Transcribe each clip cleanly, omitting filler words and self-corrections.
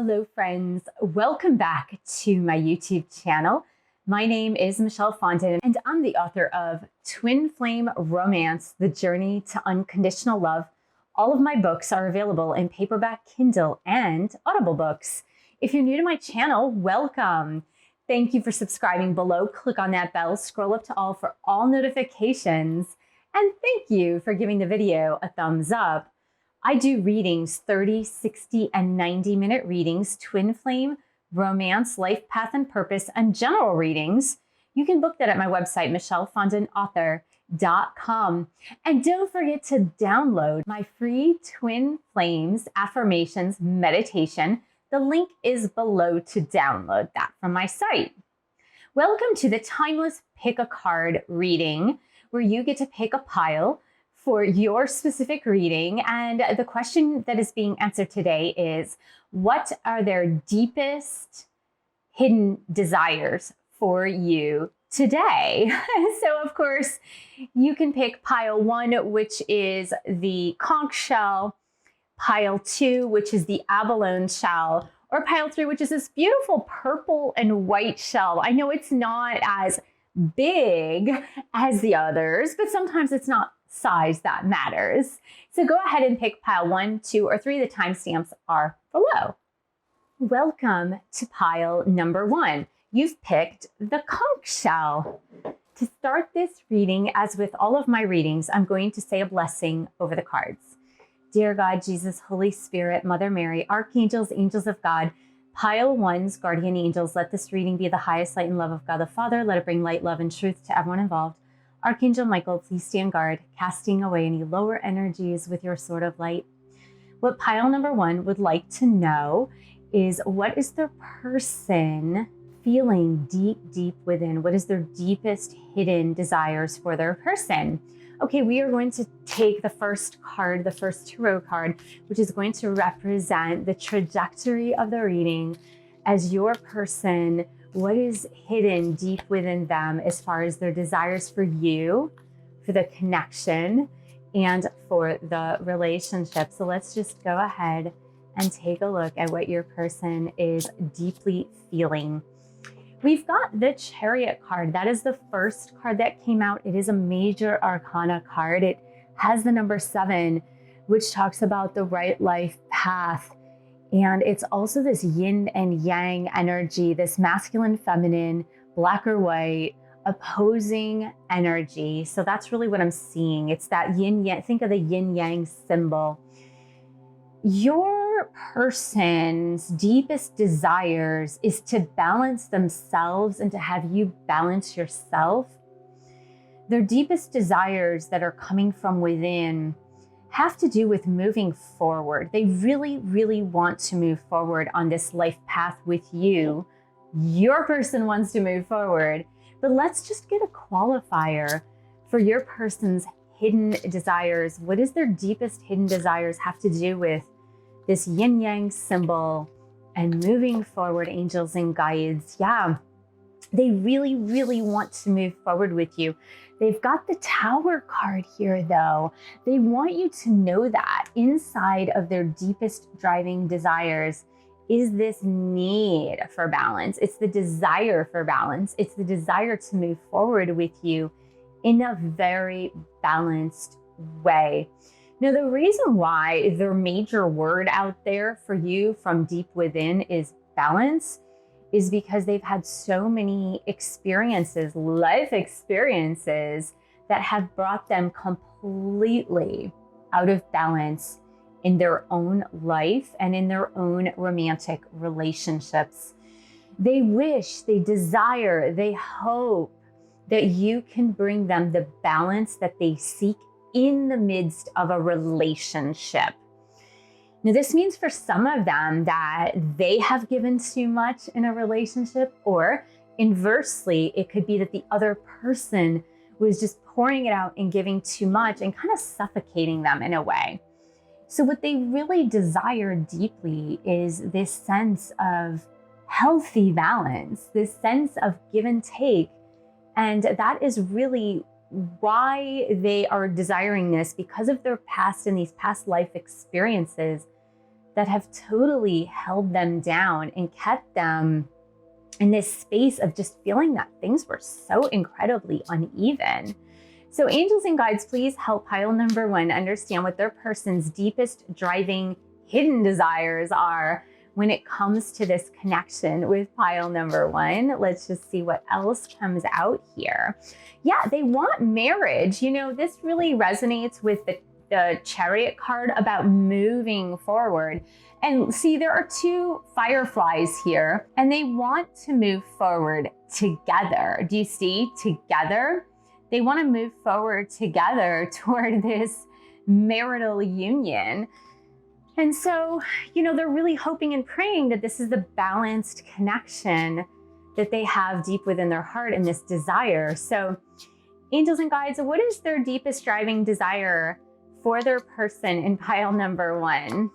Hello friends, welcome back to my YouTube channel. My name is Michelle Fondin and I'm the author of Twin Flame Romance, The Journey to Unconditional Love. All of my books are available in paperback, Kindle, and Audible books. If you're new to my channel, welcome. Thank you for subscribing below. Click on that bell, scroll up to all for all notifications. And thank you for giving the video a thumbs up. I do readings, 30, 60, and 90-minute readings, twin flame, romance, life path and purpose, and general readings. You can book that at my website, michellefondinauthor.com. And don't forget to download my free Twin Flames Affirmations Meditation. The link is below to download that from my site. Welcome to the Timeless Pick a Card reading, where you get to pick a pile for your specific reading. And the question that is being answered today is, what are their deepest hidden desires for you today? So of course, you can pick pile 1, which is the conch shell, pile 2, which is the abalone shell, or pile 3, which is this beautiful purple and white shell. I know it's not as big as the others, but sometimes it's not size that matters. So go ahead and pick pile 1, 2, or 3. The timestamps are below. Welcome to pile number 1. You've picked the conch shell. To start this reading, as with all of my readings, I'm going to say a blessing over the cards. Dear God, Jesus, Holy Spirit, Mother Mary, archangels, angels of God, pile 1's guardian angels, let this reading be the highest light and love of God the Father. Let it bring light, love, and truth to everyone involved. Archangel Michael, please stand guard, casting away any lower energies with your sword of light. What pile number 1 would like to know is, what is the person feeling deep within? What is their deepest hidden desires for their person? Okay, we are going to take the first card, the first tarot card, which is going to represent the trajectory of the reading as your person. What is hidden deep within them as far as their desires for you, for the connection, and for the relationship? So let's just go ahead and take a look at what your person is deeply feeling. We've got the Chariot card. That is the first card that came out. It is a major arcana card. It has the number 7, which talks about the right life path. And it's also this yin and yang energy, this masculine, feminine, black or white, opposing energy. So that's really what I'm seeing. It's that yin yang. Think of the yin yang symbol. Your person's deepest desires is to balance themselves and to have you balance yourself. Their deepest desires that are coming from within have to do with moving forward. They really want to move forward on this life path with you. Your person wants to move forward, but let's just get a qualifier for your person's hidden desires. What is their deepest hidden desires have to do with this yin yang symbol and moving forward, angels and guides? Yeah, they really want to move forward with you. They've got the Tower card here though. They want you to know that inside of their deepest driving desires is this need for balance. It's the desire for balance. It's the desire to move forward with you in a very balanced way. Now, the reason why their major word out there for you from deep within is balance is because they've had so many experiences, life experiences, that have brought them completely out of balance in their own life and in their own romantic relationships. They wish, they desire, they hope that you can bring them the balance that they seek in the midst of a relationship. Now, this means for some of them that they have given too much in a relationship, or inversely, it could be that the other person was just pouring it out and giving too much and kind of suffocating them in a way. So what they really desire deeply is this sense of healthy balance, this sense of give and take. And that is really why they are desiring this, because of their past and these past life experiences that have totally held them down and kept them in this space of just feeling that things were so incredibly uneven. So angels and guides, please help pile number one understand what their person's deepest driving hidden desires are when it comes to this connection with pile number one. Let's just see what else comes out here. Yeah, they want marriage. You know, this really resonates with the Chariot card about moving forward. And see, there are two fireflies here, and they want to move forward together. Do you see? Together. They want to move forward together toward this marital union. And so, you know, they're really hoping and praying that this is the balanced connection that they have deep within their heart and this desire. So angels and guides, what is their deepest driving desire for their person in pile number one?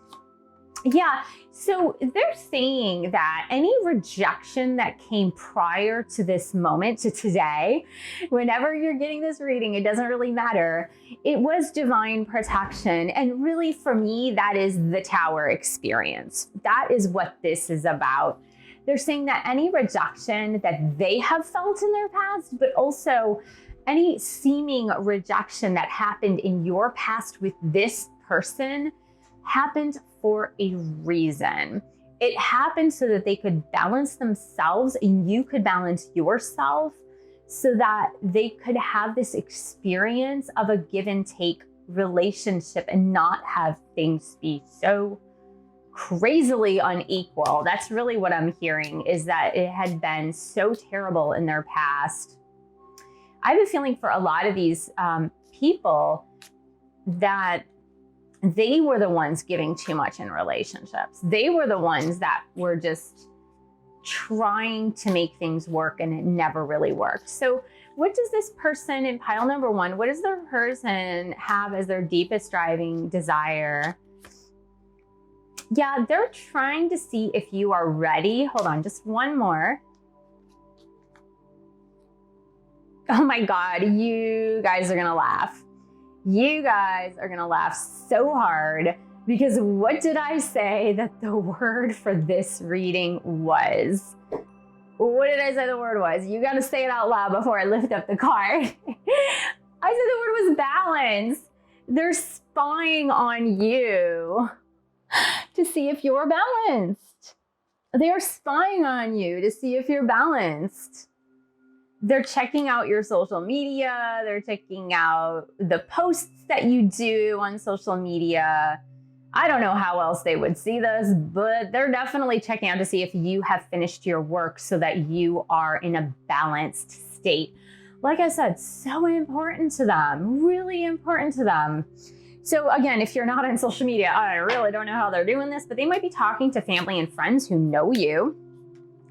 Yeah, so they're saying that any rejection that came prior to this moment, to today, whenever you're getting this reading, it doesn't really matter. It was divine protection. And really, for me, that is the Tower experience. That is what this is about. They're saying that any rejection that they have felt in their past, but also any seeming rejection that happened in your past with this person happened for a reason. It happened so that they could balance themselves and you could balance yourself, so that they could have this experience of a give and take relationship and not have things be so crazily unequal. That's really what I'm hearing, is that it had been so terrible in their past. I have a feeling for a lot of these people that they were the ones giving too much in relationships. They were the ones that were just trying to make things work, and it never really worked. So what does this person in pile number one, what does their person have as their deepest driving desire? Yeah, they're trying to see if you are ready. Hold on, just one more. Oh my God, you guys are gonna laugh. You guys are gonna laugh so hard, because what did I say that the word for this reading was? What did I say the word was? You gotta say it out loud before I lift up the card. I said the word was balance. They're spying on you to see if you're balanced. They are spying on you to see if you're balanced. They're checking out your social media. They're checking out the posts that you do on social media. I don't know how else they would see this, but they're definitely checking out to see if you have finished your work so that you are in a balanced state. Like I said, so important to them, really important to them. So again, if you're not on social media, I really don't know how they're doing this, but they might be talking to family and friends who know you.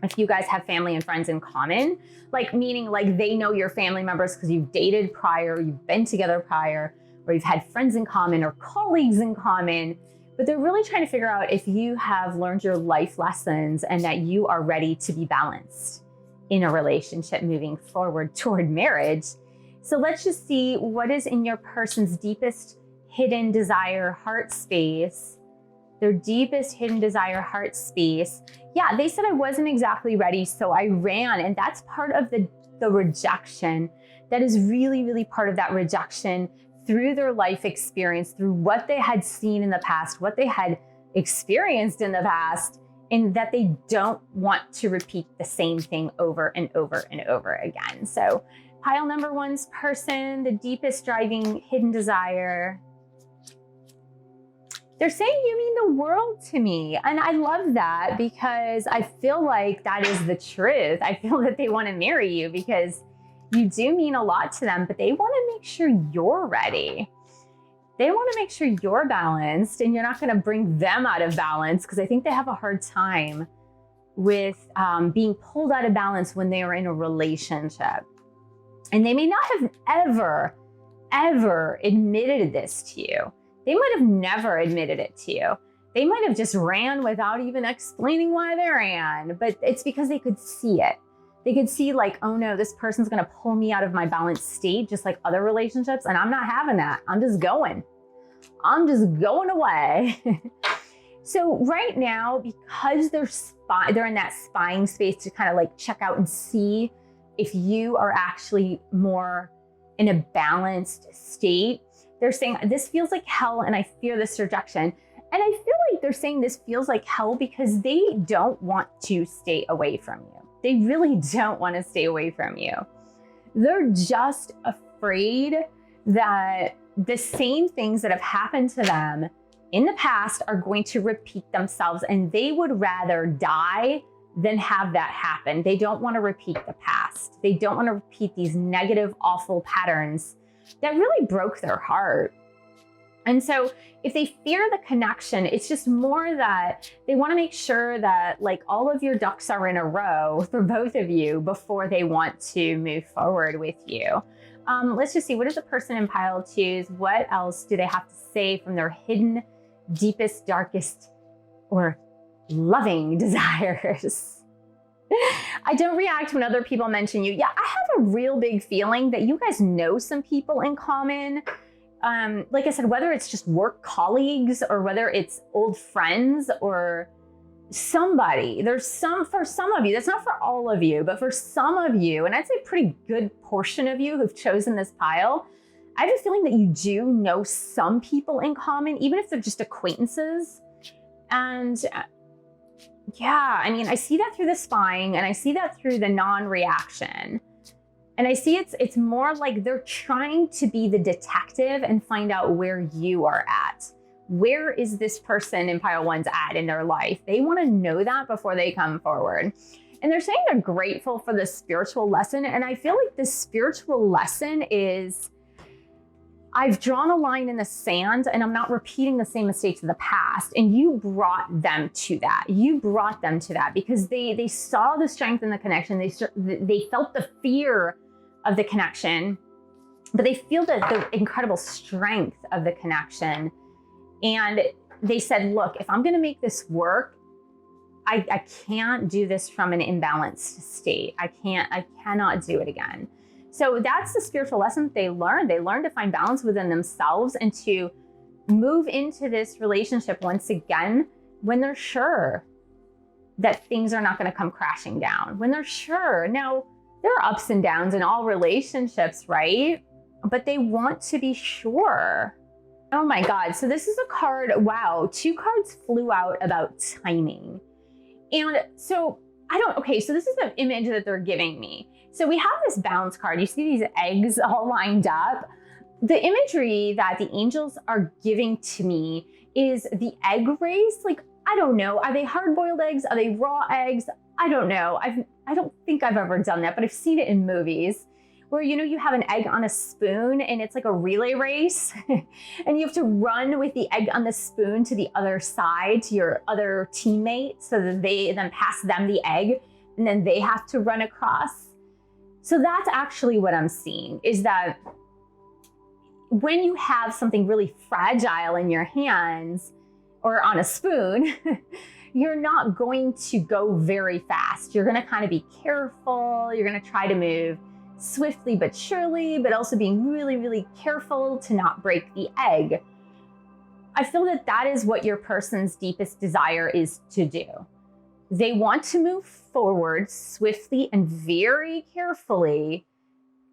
If you guys have family and friends in common, like meaning like they know your family members because you've dated prior, you've been together prior, or you've had friends in common or colleagues in common, but they're really trying to figure out if you have learned your life lessons and that you are ready to be balanced in a relationship moving forward toward marriage. So let's just see what is in your person's deepest hidden desire heart space, their deepest hidden desire heart space. Yeah, they said I wasn't exactly ready, so I ran. And that's part of the rejection. That is really, really part of that rejection through their life experience, through what they had seen in the past, what they had experienced in the past, and that they don't want to repeat the same thing over and over and over again. So pile number one's person, the deepest driving hidden desire. They're saying you mean the world to me. And I love that, because I feel like that is the truth. I feel that they want to marry you because you do mean a lot to them, but they want to make sure you're ready. They want to make sure you're balanced and you're not going to bring them out of balance, because I think they have a hard time with being pulled out of balance when they are in a relationship. And they may not have ever admitted this to you. They might have never admitted it to you. They might have just ran without even explaining why they ran, but it's because they could see it. They could see like, oh no, this person's gonna pull me out of my balanced state, just like other relationships, and I'm not having that. I'm just going away. So right now, because they're in that spying space to kind of like check out and see if you are actually more in a balanced state, they're saying, this feels like hell and I fear this rejection. And I feel like they're saying this feels like hell because they don't want to stay away from you. They really don't want to stay away from you. They're just afraid that the same things that have happened to them in the past are going to repeat themselves, and they would rather die than have that happen. They don't want to repeat the past. They don't want to repeat these negative, awful patterns that really broke their heart. And so if they fear the connection, it's just more that they want to make sure that like all of your ducks are in a row for both of you before they want to move forward with you. Let's just see, what does the person in pile choose? What else do they have to say from their hidden, deepest, darkest, or loving desires? I don't react when other people mention you. Yeah, I have a real big feeling that you guys know some people in common. Like I said, whether it's just work colleagues or whether it's old friends or somebody, for some of you, that's not for all of you, but for some of you, and I'd say a pretty good portion of you who've chosen this pile, I have a feeling that you do know some people in common, even if they're just acquaintances. And yeah, I mean, I see that through the spying and I see that through the non-reaction. And I see it's more like they're trying to be the detective and find out where you are at. Where is this person in pile one's at in their life? They want to know that before they come forward. And they're saying they're grateful for the spiritual lesson. And I feel like the spiritual lesson is, I've drawn a line in the sand and I'm not repeating the same mistakes of the past. And you brought them to that. You brought them to that because they saw the strength in the connection. They felt the fear of the connection, but they feel the incredible strength of the connection. And they said, look, if I'm going to make this work, I can't do this from an imbalanced state. I cannot do it again. So that's the spiritual lesson they learned. They learned to find balance within themselves and to move into this relationship once again when they're sure that things are not going to come crashing down. When they're sure. Now, there are ups and downs in all relationships, right? But they want to be sure. Oh my God. So this is a card. Wow. 2 cards flew out about timing. And so so this is the image that they're giving me. So we have this balance card. You see these eggs all lined up. The imagery that the angels are giving to me is the egg race. Like, I don't know. Are they hard-boiled eggs? Are they raw eggs? I don't know. I don't think I've ever done that, but I've seen it in movies where, you have an egg on a spoon and it's like a relay race and you have to run with the egg on the spoon to the other side, to your other teammate, so that they then pass them the egg and then they have to run across. So that's actually what I'm seeing, is that when you have something really fragile in your hands or on a spoon, you're not going to go very fast. You're going to kind of be careful. You're going to try to move swiftly but surely, but also being really, really careful to not break the egg. I feel that that is what your person's deepest desire is to do. They want to move forward swiftly and very carefully,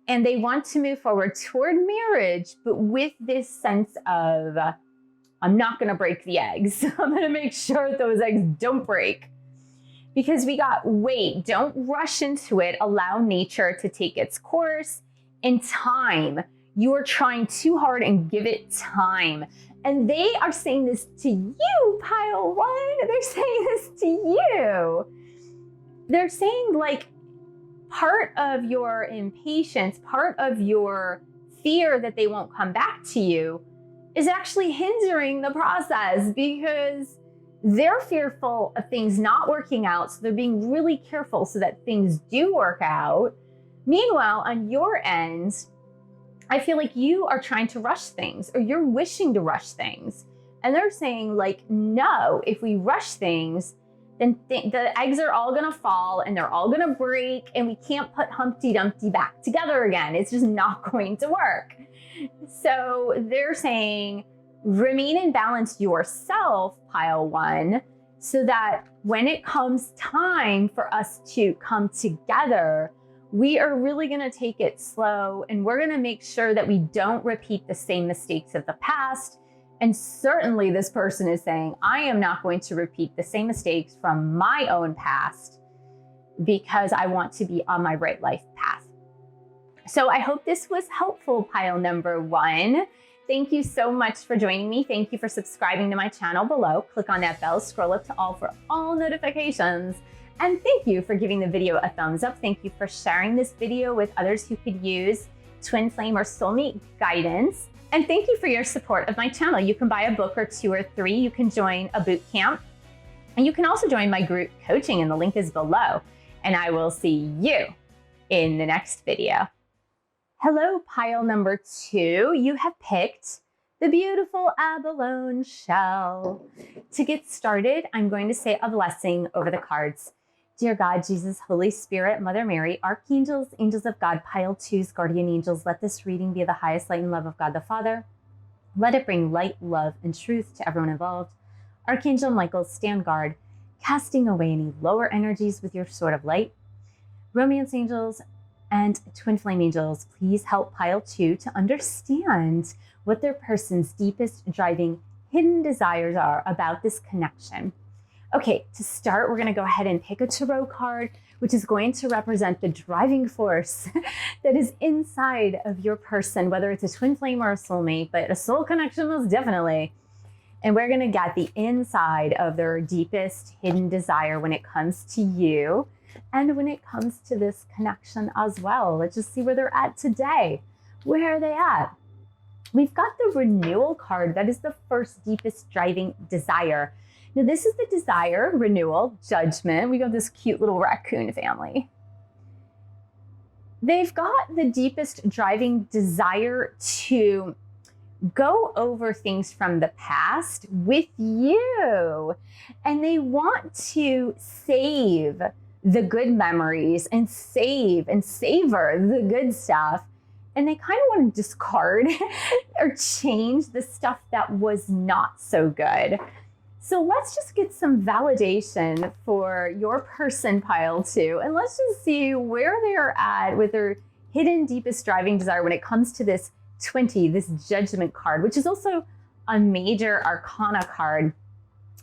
and they want to move forward toward marriage, but with this sense of, I'm not going to break the eggs. I'm going to make sure those eggs don't break. Because we got, wait, don't rush into it. Allow nature to take its course. In time, you are trying too hard, and give it time. And they are saying this to you, pile one. They're saying this to you. They're saying, like, part of your impatience, part of your fear that they won't come back to you is actually hindering the process, because they're fearful of things not working out. So they're being really careful so that things do work out. Meanwhile, on your end, I feel like you are trying to rush things, or you're wishing to rush things. And they're saying, like, no, if we rush things, then the eggs are all going to fall and they're all going to break, and we can't put Humpty Dumpty back together again. It's just not going to work. So they're saying, Remain in balance yourself, pile 1, so that when it comes time for us to come together, we are really going to take it slow, and we're going to make sure that we don't repeat the same mistakes of the past. And certainly this person is saying, I am not going to repeat the same mistakes from my own past because I want to be on my right life path. So I hope this was helpful, pile number 1. Thank you so much for joining me. Thank you for subscribing to my channel below. Click on that bell, scroll up to all for all notifications. And thank you for giving the video a thumbs up. Thank you for sharing this video with others who could use twin flame or soulmate guidance. And thank you for your support of my channel. You can buy a book or 2 or 3. You can join a boot camp. And you can also join my group coaching, and the link is below. And I will see you in the next video. Hello, pile number 2. You have picked the beautiful abalone shell. To get started, I'm going to say a blessing over the cards. Dear God, Jesus, Holy Spirit, Mother Mary, archangels, angels of God, pile 2's guardian angels, let this reading be the highest light and love of God the Father. Let it bring light, love, and truth to everyone involved. Archangel Michael, stand guard, casting away any lower energies with your sword of light. Romance angels and twin flame angels, please help pile 2 to understand what their person's deepest driving hidden desires are about this connection. Okay, to start, we're going to go ahead and pick a tarot card, which is going to represent the driving force that is inside of your person, whether it's a twin flame or a soulmate, but a soul connection most definitely. And we're going to get the inside of their deepest hidden desire when it comes to you and when it comes to this connection as well. Let's just see where they're at today. Where are they at? We've got the renewal card. That is the first deepest driving desire. Now, this is the desire, renewal, judgment. We got this cute little raccoon family. They've got the deepest driving desire to go over things from the past with you. And they want to save the good memories and save and savor the good stuff. And they kind of want to discard or change the stuff that was not so good. So let's just get some validation for your person, pile 2, and let's just see where they are at with their hidden deepest driving desire when it comes to this 20, this judgment card, which is also a major arcana card.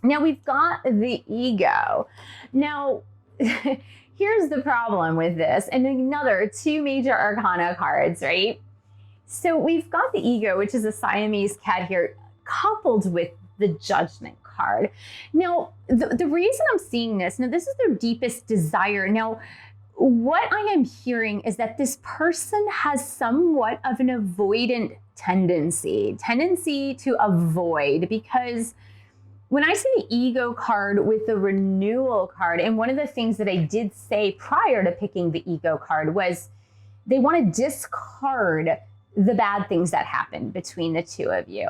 Now we've got the ego. Now, here's the problem with this, and another 2 major arcana cards, right? So we've got the ego, which is a Siamese cat here, coupled with the judgment card. Now, the reason I'm seeing this, now this is their deepest desire. Now, what I am hearing is that this person has somewhat of an avoidant tendency to avoid, because when I see the ego card with the renewal card, and one of the things that I did say prior to picking the ego card was they want to discard the bad things that happened between the 2 of you.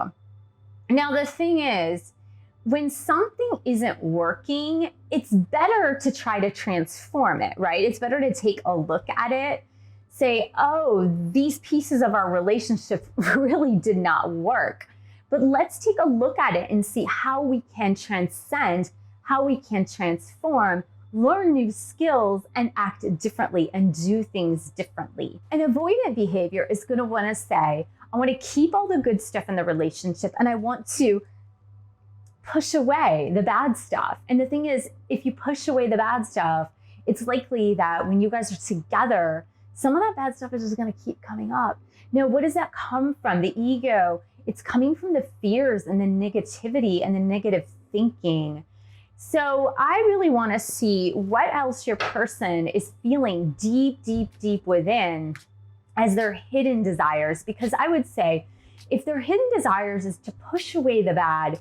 Now, the thing is, when something isn't working, it's better to try to transform it, right? It's better to take a look at it, say, oh, these pieces of our relationship really did not work. But let's take a look at it and see how we can transcend, how we can transform, learn new skills, and act differently and do things differently. An avoidant behavior is going to want to say, I want to keep all the good stuff in the relationship, and I want to push away the bad stuff. And the thing is, if you push away the bad stuff, it's likely that when you guys are together, some of that bad stuff is just going to keep coming up. Now, what does that come from? The ego, it's coming from the fears and the negativity and the negative thinking. So I really want to see what else your person is feeling deep, deep, deep within as their hidden desires. Because I would say if their hidden desires is to push away the bad,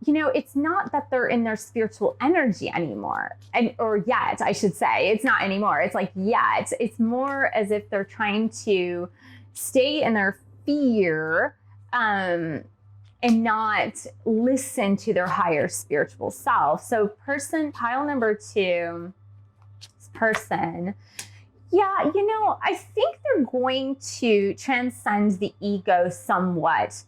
you know, it's not that they're in their spiritual energy anymore, or yet, I should say. It's not anymore. It's like yet. It's more as if they're trying to stay in their fear and not listen to their higher spiritual self. So person, pile number 2, this person, yeah, you know, I think they're going to transcend the ego somewhat.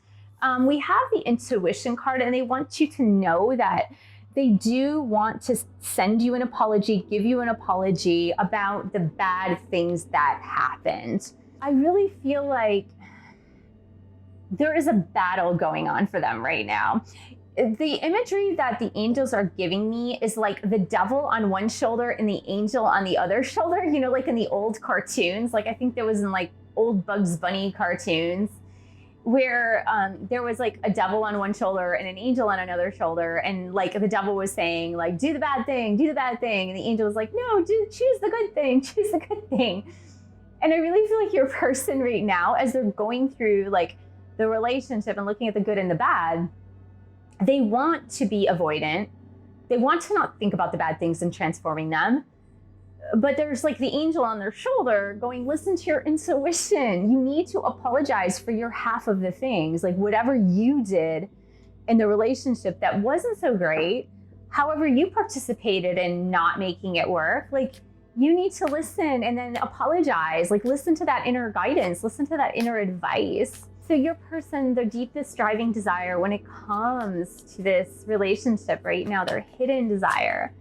We have the intuition card, and they want you to know that they do want to send you an apology, give you an apology about the bad things that happened. I really feel like there is a battle going on for them right now. The imagery that the angels are giving me is like the devil on one shoulder and the angel on the other shoulder, you know, like in the old cartoons. Like I think there was in like old Bugs Bunny cartoons where there was like a devil on one shoulder and an angel on another shoulder. And like the devil was saying like, do the bad thing, do the bad thing. And the angel was like, no, choose the good thing, choose the good thing. And I really feel like your person right now, as they're going through like the relationship and looking at the good and the bad, they want to be avoidant. They want to not think about the bad things and transforming them. But there's like the angel on their shoulder going, listen to your intuition. You need to apologize for your half of the things, like whatever you did in the relationship that wasn't so great, however you participated in not making it work, like you need to listen and then apologize, like listen to that inner guidance, listen to that inner advice. So your person, their deepest driving desire when it comes to this relationship right now, their hidden desire,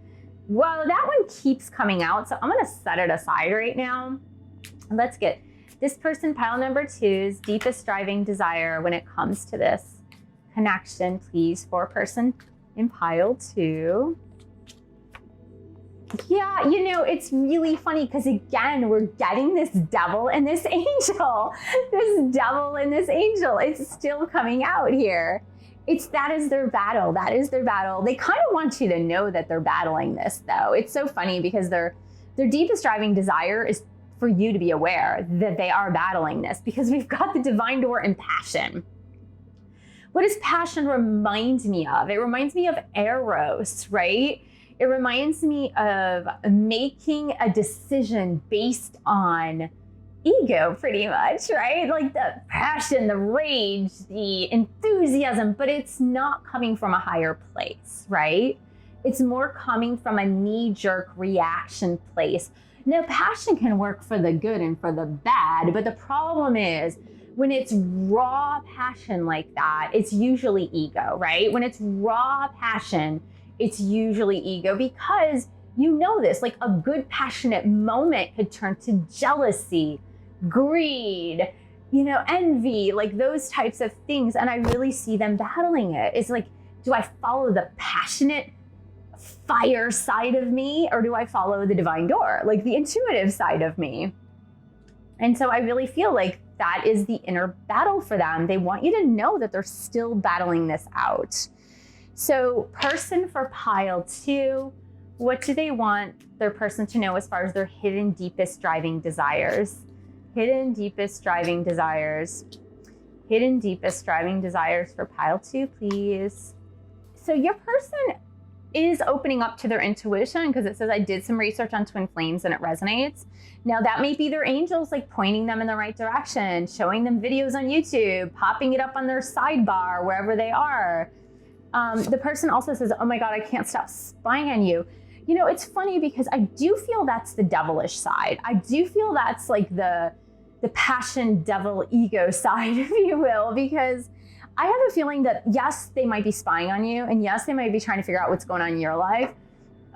well, that one keeps coming out. So I'm going to set it aside right now. Let's get this person, pile number 2's deepest driving desire when it comes to this connection, please, for person in pile 2. Yeah, you know, it's really funny because again, we're getting this devil and this angel. This devil and this angel. It's still coming out here. That is their battle. That is their battle. They kind of want you to know that they're battling this, though. It's so funny because their deepest driving desire is for you to be aware that they are battling this, because we've got the divine door and passion. What does passion remind me of? It reminds me of Eros, right? It reminds me of making a decision based on ego, pretty much, right? Like the passion, the rage, the enthusiasm, but it's not coming from a higher place, right? It's more coming from a knee-jerk reaction place. Now, passion can work for the good and for the bad, but the problem is when it's raw passion like that, it's usually ego, right? When it's raw passion, it's usually ego, because you know this, like a good passionate moment could turn to jealousy, greed, you know, envy, like those types of things. And I really see them battling it. It's like, do I follow the passionate fire side of me, or do I follow the divine door, like the intuitive side of me? And so I really feel like that is the inner battle for them. They want you to know that they're still battling this out. So person for pile 2, what do they want their person to know as far as their hidden deepest driving desires? Hidden deepest driving desires. Hidden deepest driving desires for pile 2, please. So your person is opening up to their intuition, because it says I did some research on twin flames and it resonates. Now that may be their angels like pointing them in the right direction, showing them videos on YouTube, popping it up on their sidebar, wherever they are. The person also says, oh my God, I can't stop spying on you. You know, it's funny because I do feel that's the devilish side. I do feel that's like the passion, devil, ego side, if you will, because I have a feeling that yes, they might be spying on you, and yes, they might be trying to figure out what's going on in your life,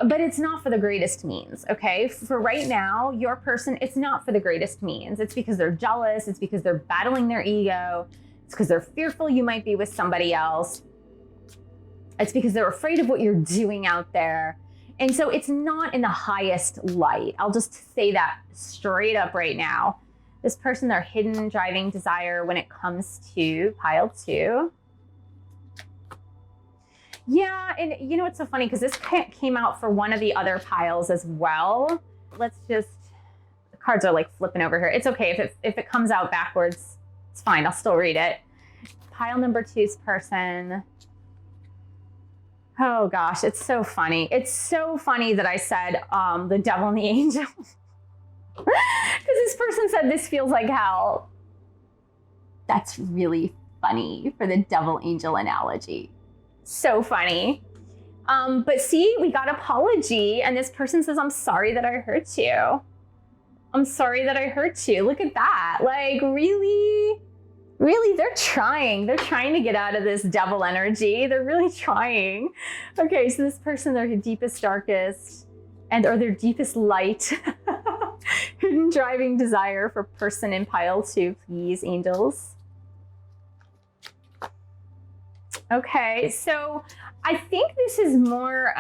but it's not for the greatest means, okay? For right now, your person, it's not for the greatest means. It's because they're jealous. It's because they're battling their ego. It's because they're fearful you might be with somebody else. It's because they're afraid of what you're doing out there. And so it's not in the highest light. I'll just say that straight up right now. This person, their hidden driving desire when it comes to pile 2. Yeah, and you know, it's so funny because this came out for one of the other piles as well. Let's just, the cards are like flipping over here. It's okay if it comes out backwards, it's fine, I'll still read it. Pile number 2's person. Oh gosh, it's so funny. It's so funny that I said the devil and the angel. Because this person said this feels like hell. That's really funny for the devil angel analogy. So funny. But see, we got apology, and this person says, I'm sorry that I hurt you. I'm sorry that I hurt you. Look at that. Like, really? Really, they're trying. They're trying to get out of this devil energy. They're really trying. Okay, so this person, their deepest, darkest, or their deepest light, hidden driving desire for person in pile 2, please, angels. Okay, so I think this is more,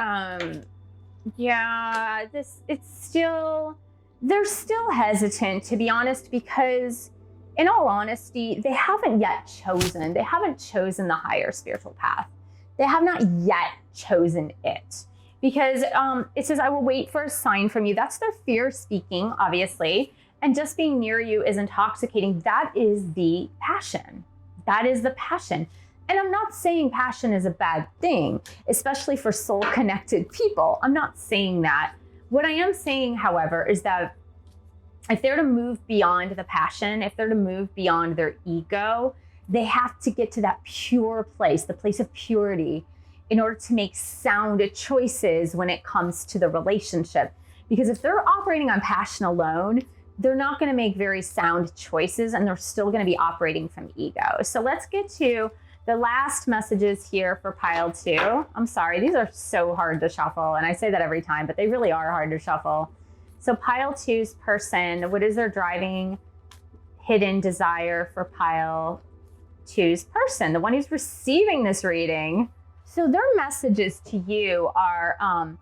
they're still hesitant, to be honest, because in all honesty, they haven't chosen the higher spiritual path. They have not yet chosen it. Because it says, I will wait for a sign from you. That's their fear speaking, obviously. And just being near you is intoxicating. That is the passion. That is the passion. And I'm not saying passion is a bad thing, especially for soul-connected people. I'm not saying that. What I am saying, however, is that if they're to move beyond the passion, if they're to move beyond their ego, they have to get to that pure place, the place of purity, in order to make sound choices when it comes to the relationship. Because if they're operating on passion alone, they're not going to make very sound choices, and they're still going to be operating from ego. So let's get to the last messages here for pile 2. I'm sorry, these are so hard to shuffle, and I say that every time, but they really are hard to shuffle. So pile 2's person, what is their driving hidden desire for pile 2's person, the one who's receiving this reading? So their messages to you are,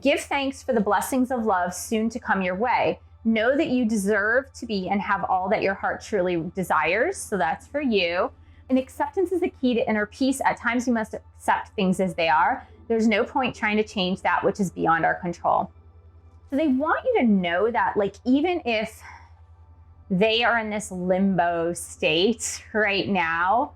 give thanks for the blessings of love soon to come your way. Know that you deserve to be and have all that your heart truly desires. So that's for you. And acceptance is the key to inner peace. At times we must accept things as they are. There's no point trying to change that which is beyond our control. So they want you to know that, like, even if they are in this limbo state right now,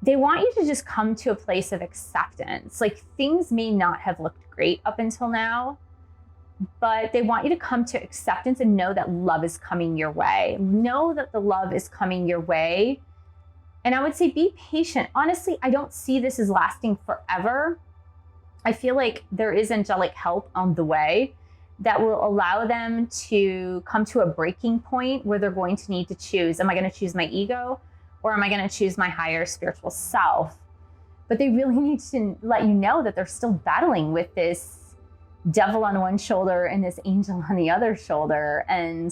they want you to just come to a place of acceptance. Like, things may not have looked great up until now, but they want you to come to acceptance and know that love is coming your way. Know that the love is coming your way. And I would say be patient. Honestly, I don't see this as lasting forever. I feel like there is angelic help on the way that will allow them to come to a breaking point where they're going to need to choose. Am I going to choose my ego, or am I going to choose my higher spiritual self? But they really need to let you know that they're still battling with this devil on one shoulder and this angel on the other shoulder, and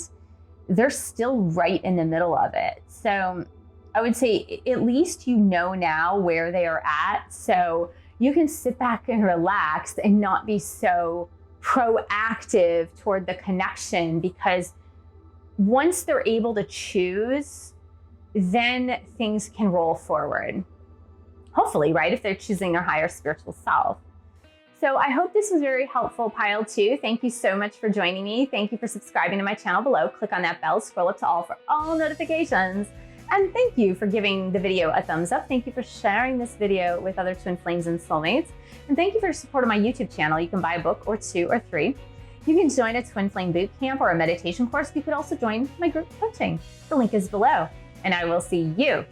they're still right in the middle of it. So I would say at least you know now where they are at, so you can sit back and relax and not be so proactive toward the connection, because once they're able to choose, then things can roll forward. Hopefully, right? If they're choosing their higher spiritual self. So I hope this was very helpful, pile 2. Thank you so much for joining me. Thank you for subscribing to my channel below. Click on that bell, scroll up to all for all notifications. And thank you for giving the video a thumbs up. Thank you for sharing this video with other twin flames and soulmates. And thank you for your support of my YouTube channel. You can buy a book or 2 or 3. You can join a twin flame boot camp or a meditation course. You could also join my group coaching. The link is below. And I will see you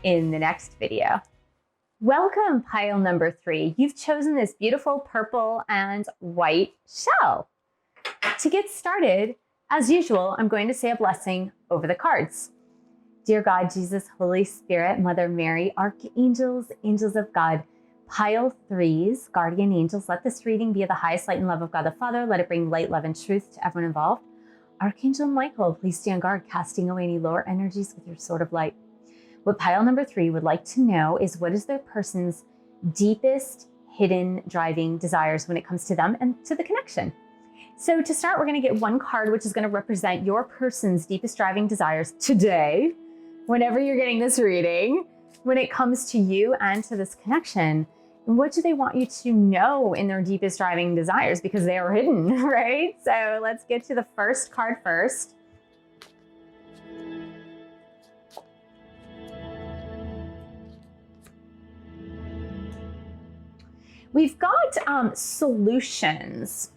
in the next video. Welcome, pile number 3. You've chosen this beautiful purple and white shell. To get started, as usual, I'm going to say a blessing over the cards. Dear God, Jesus, Holy Spirit, Mother Mary, archangels, angels of God, pile 3's, guardian angels, let this reading be of the highest light and love of God the Father. Let it bring light, love, and truth to everyone involved. Archangel Michael, please stand guard, casting away any lower energies with your sword of light. What pile number 3 would like to know is, what is their person's deepest hidden driving desires when it comes to them and to the connection? So to start, we're going to get one card, which is going to represent your person's deepest driving desires today, whenever you're getting this reading, when it comes to you and to this connection. And what do they want you to know in their deepest driving desires? Because they are hidden, right? So let's get to the first card first. We've got solutions,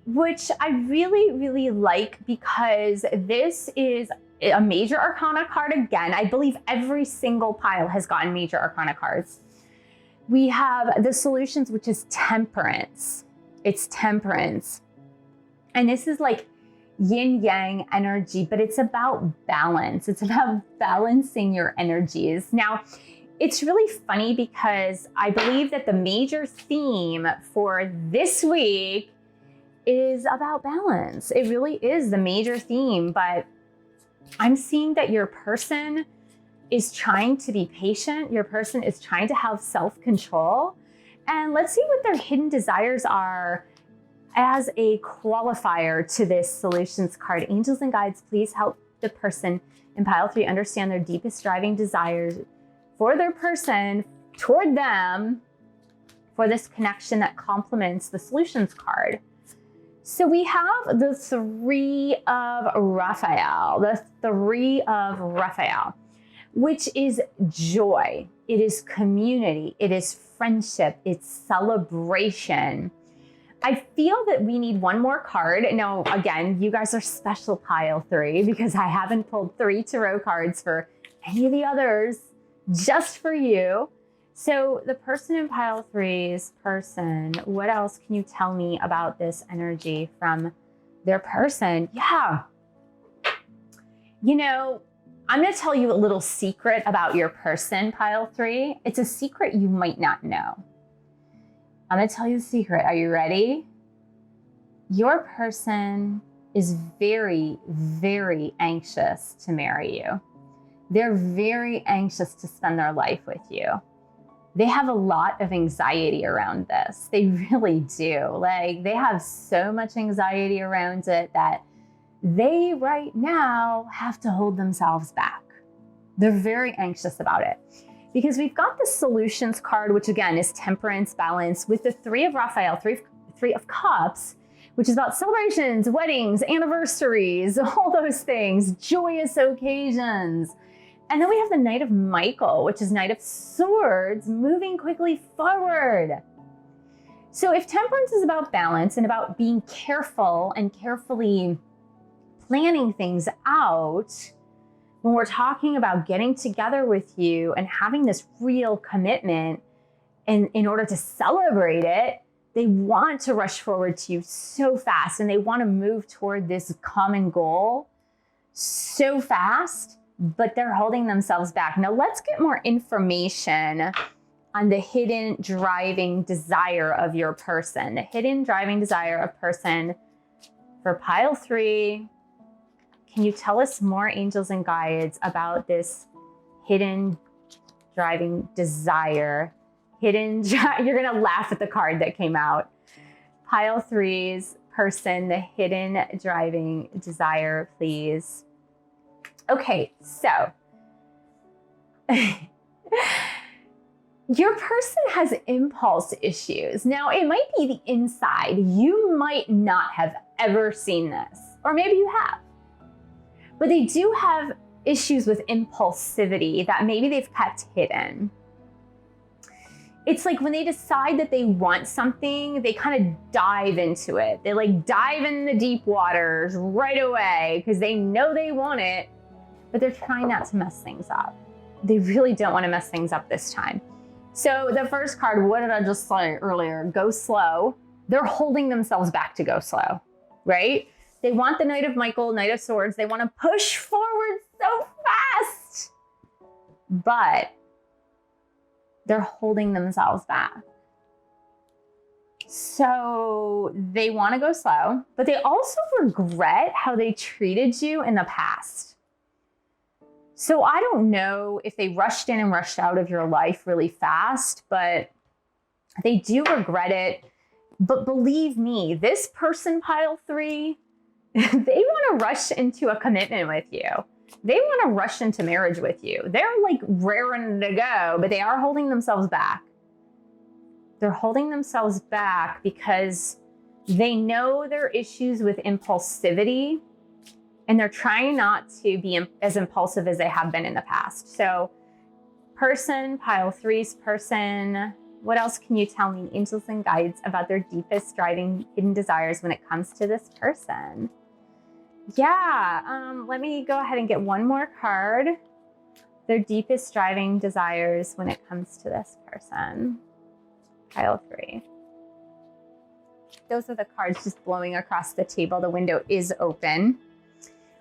which I really, really like, because this is a major arcana card again. I believe every single pile has gotten major arcana cards. We have the solutions, which is temperance. It's temperance. And this is like yin yang energy, but it's about balance. It's about balancing your energies. Now, it's really funny because I believe that the major theme for this week is about balance. It really is the major theme, but I'm seeing that your person is trying to be patient. Your person is trying to have self-control. And let's see what their hidden desires are as a qualifier to this solutions card. Angels and guides, please help the person in pile 3 understand their deepest driving desires for their person toward them for this connection that complements the solutions card. So we have the 3 of Raphael, which is joy. It is community. It is friendship. It's celebration. I feel that we need one more card. Now, again, you guys are special pile 3 because I haven't pulled 3 tarot cards for any of the others, just for you. So the person in pile 3's person, what else can you tell me about this energy from their person? Yeah. You know, I'm going to tell you a little secret about your person, pile 3. It's a secret you might not know. I'm going to tell you the secret. Are you ready? Your person is very, very anxious to marry you. They're very anxious to spend their life with you. They have a lot of anxiety around this. They really do. Like, they have so much anxiety around it that they right now have to hold themselves back. They're very anxious about it because we've got the solutions card, which again is temperance, balance, with the 3 of Raphael, three of cups, which is about celebrations, weddings, anniversaries, all those things, joyous occasions. And then we have the Knight of Michael, which is Knight of Swords, moving quickly forward. So if temperance is about balance and about being careful and carefully planning things out, when we're talking about getting together with you and having this real commitment, and in order to celebrate it, they want to rush forward to you so fast and they want to move toward this common goal so fast, but they're holding themselves back. Now let's get more information on the hidden driving desire of your person. The hidden driving desire of person for pile 3. Can you tell us more, angels and guides, about this hidden driving desire? You're going to laugh at the card that came out. Pile 3's person, the hidden driving desire, please. Okay, so your person has impulse issues. Now, it might be the inside. You might not have ever seen this, or maybe you have. But they do have issues with impulsivity that maybe they've kept hidden. It's like when they decide that they want something, they kind of dive into it. They like dive in the deep waters right away because they know they want it, but they're trying not to mess things up. They really don't want to mess things up this time. So the first card, what did I just say earlier? Go slow. They're holding themselves back to go slow, right? They want the Knight of Michael, Knight of Swords. They want to push forward so fast, but they're holding themselves back. So they want to go slow, but they also regret how they treated you in the past. So I don't know if they rushed in and rushed out of your life really fast, but they do regret it. But believe me, this person, pile 3, they want to rush into a commitment with you. They want to rush into marriage with you. They're like raring to go, but they are holding themselves back. They're holding themselves back because they know there are issues with impulsivity and they're trying not to be as impulsive as they have been in the past. So person, pile 3's person, what else can you tell me, angels and guides, about their deepest driving hidden desires when it comes to this person? Yeah, let me go ahead and get one more card. Their deepest driving desires when it comes to this person. Pile 3. Those are the cards just blowing across the table. The window is open.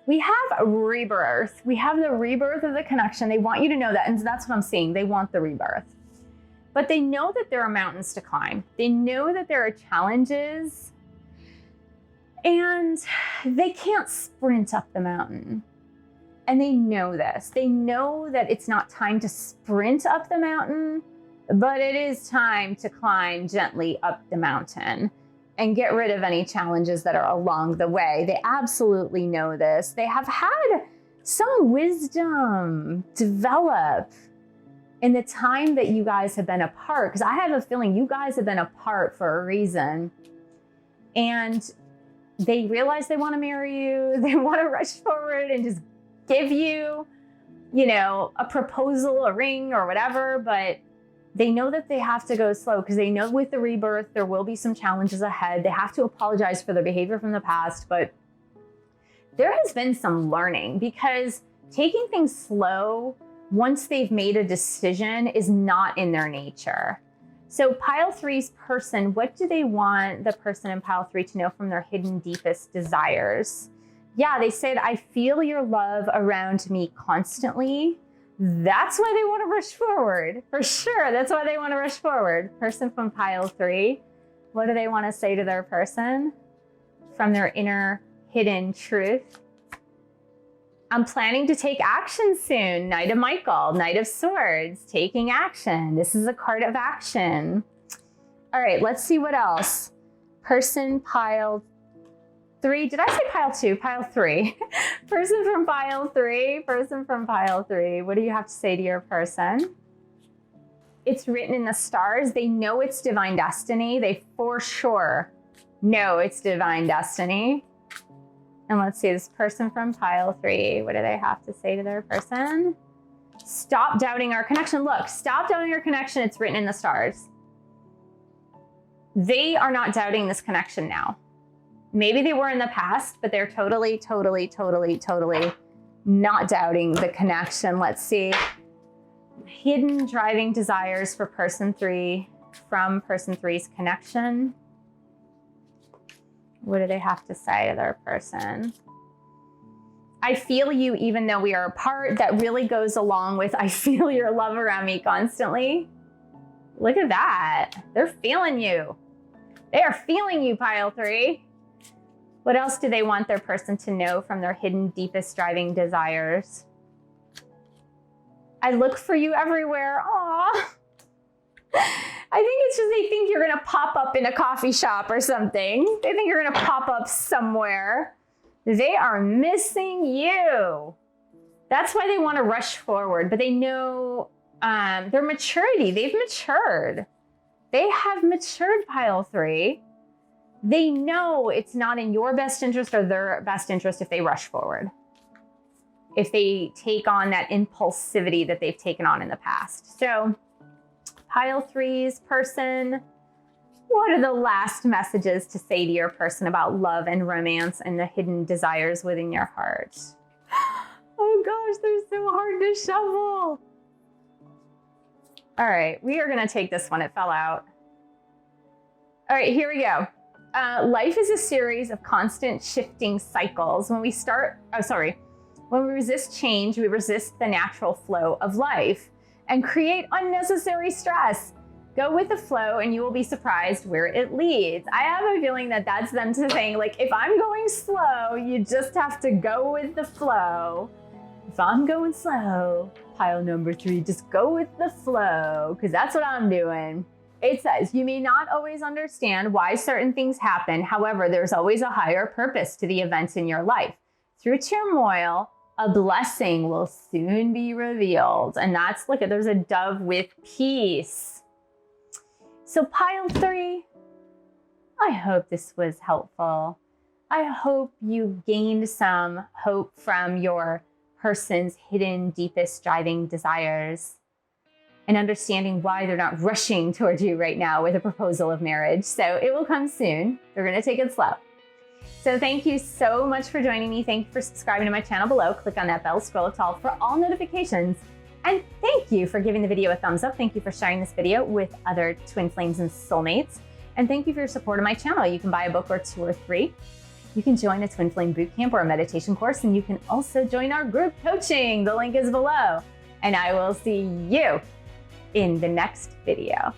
We have rebirth. We have the rebirth of the connection. They want you to know that, and that's what I'm seeing. They want the rebirth. But they know that there are mountains to climb. They know that there are challenges, and they can't sprint up the mountain. And they know this. They know that it's not time to sprint up the mountain, but it is time to climb gently up the mountain and get rid of any challenges that are along the way. They absolutely know this. They have had some wisdom develop in the time that you guys have been apart, because I have a feeling you guys have been apart for a reason. And they realize they want to marry you. They want to rush forward and just give you, you know, a proposal, a ring or whatever, but they know that they have to go slow because they know with the rebirth, there will be some challenges ahead. They have to apologize for their behavior from the past, but there has been some learning, because taking things slow once they've made a decision is not in their nature. So pile three's person, what do they want the person in pile three to know from their hidden deepest desires? Yeah, they said, I feel your love around me constantly. That's why they want to rush forward. For sure, that's why they want to rush forward. Person from pile three, what do they want to say to their person from their inner hidden truth? I'm planning to take action soon. Knight of Michael, Knight of Swords, taking action. This is a card of action. All right, let's see what else. Person pile three. Did I say pile two? Pile three. Person from pile three. Person from pile three. What do you have to say to your person? It's written in the stars. They know it's divine destiny. They for sure know it's divine destiny. And let's see, this person from pile three. What do they have to say to their person? Stop doubting our connection. Look, stop doubting our connection. It's written in the stars. They are not doubting this connection now. Maybe they were in the past, but they're totally not doubting the connection. Let's see. Hidden driving desires for person three from person three's connection. What do they have to say to their person? I feel you even though we are apart. That really goes along with I feel your love around me constantly. Look at that. They're feeling you. They are feeling you, pile three. What else do they want their person to know from their hidden, deepest driving desires? I look for you everywhere. Aw. I think it's just they think you're going to pop up in a coffee shop or something. They think you're going to pop up somewhere. They are missing you. That's why they want to rush forward. But they know their maturity. They've matured. They have matured, pile three. They know it's not in your best interest or their best interest if they rush forward. If they take on that impulsivity that they've taken on in the past. So pile three's person, what are the last messages to say to your person about love and romance and the hidden desires within your heart? Oh gosh, they're so hard to shuffle. All right, we are gonna take this one, it fell out. All right, here we go. Life is a series of constant shifting cycles. When we resist change, we resist the natural flow of life and create unnecessary stress. Go with the flow and you will be surprised where it leads. I have a feeling that that's them saying, like, if I'm going slow, you just have to go with the flow. If I'm going slow, pile number three, just go with the flow, because that's what I'm doing. It says, you may not always understand why certain things happen. However, there's always a higher purpose to the events in your life. Through turmoil, a blessing will soon be revealed. And that's, look at, there's a dove with peace. So pile three, I hope this was helpful. I hope you gained some hope from your person's hidden, deepest driving desires and understanding why they're not rushing towards you right now with a proposal of marriage. So it will come soon. They're gonna take it slow. So thank you so much for joining me. Thank you for subscribing to my channel below. Click on that bell, scroll up top for all notifications. And thank you for giving the video a thumbs up. Thank you for sharing this video with other twin flames and soulmates. And thank you for your support of my channel. You can buy a book or 2 or 3. You can join a Twin Flame Bootcamp or a meditation course, and you can also join our group coaching. The link is below. And I will see you in the next video.